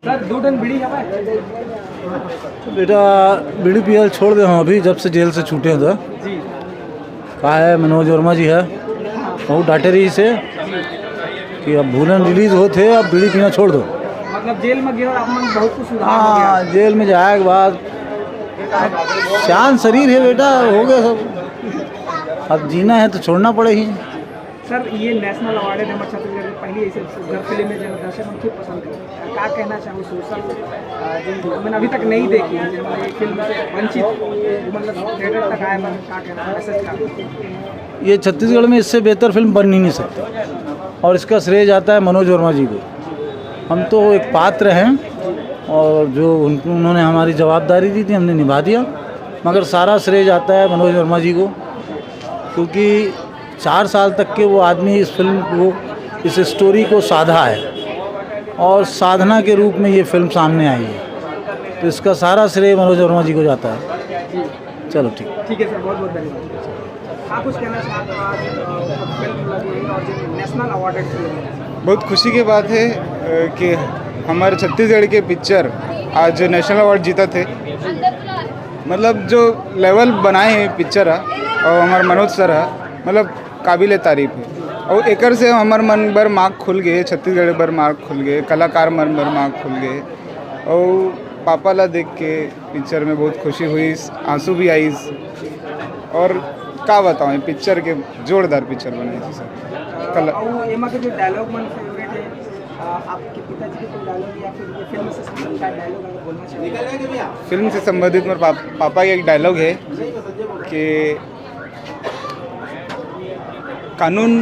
Sir दूधन बीड़ी है बेटा बीड़ी पियल छोड़ दे हम अभी जब से जेल से छूटे हैं तो जी। कहा है मनोज वर्मा जी है बहुत डांटे रही से कि अब भूलन रिलीज होते अब बीड़ी पीना छोड़ दो। मतलब जेल में गए और आप मन बहुत कुछ सुधार हो गया। हाँ जेल में जाए के बाद शांत शरीर है बेटा हो गया सब अब जीना है तो छोड़ना पड़े ही। सर ये नेशनल अवार्ड है नंबर छत्तीसगढ़ में पहली ऐसे घर फिल्म में जो दर्शक उनकी पसंद करें क्या कहना चाहूँ सोशल मैंने अभी तक नहीं देखी है मतलब ये फिल्म से वंचित मतलब थिएटर तक आए मैं क्या कहना मैसेज का ये छत्तीसगढ़ में इससे बेहतर फिल्म बन ही नहीं सकती और इसका श्रेय जाता है मनोज वर्मा जी को। हम तो एक पात्र हैं और जो उन्होंने हमारी जवाबदारी दी थी हमने निभा दिया मगर सारा श्रेय जाता है मनोज वर्मा जी को क्योंकि 4 साल तक के वो आदमी इस फिल्म को इस स्टोरी को साधा है और साधना के रूप में ये फिल्म सामने आई है तो इसका सारा श्रेय मनोज वर्मा जी को जाता है। चलो ठीक है सर बहुत बहुत धन्यवाद। आप कुछ कहना चाहते हो आज फिल्म लगी और जो नेशनल अवार्डेड फिल्म बहुत खुशी की बात है कि हमारे छत्तीसगढ़ के पिक्चर आज नेशनल अवार्ड जीता थे। मतलब जो लेवल बनाए हैं पिक्चर और हमारे मनोज सर है मतलब काबिल तारीफ है और एकर से हमारे मन भर मार्ग खुल गए छत्तीसगढ़ भर मार्ग खुल गए कलाकार मन भर मार्ग खुल गए और पापा ला देख के पिक्चर में बहुत खुशी हुई आंसू भी आई और क्या बताऊँ पिक्चर के जोरदार पिक्चर बने थे सर। और एमा के जो डायलॉग मन फेवरेट है आपके पिताजी के कोई डायलॉग या फिर ये फिल्म से संबंधित डायलॉग अगर बोलना चाहिए। फिल्म से संबंधित मेरे पापा का एक डायलॉग है कि कानून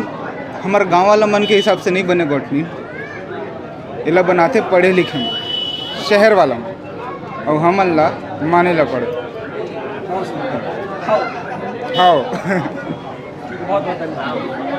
हमारे गांव वाला मन के हिसाब से नहीं बने गोटनी इला बनाते पढ़े लिखे में शहर वाला में और हम अल्लाह माने ला पड़ते हाँ बहुत बहुत धन्यवाद।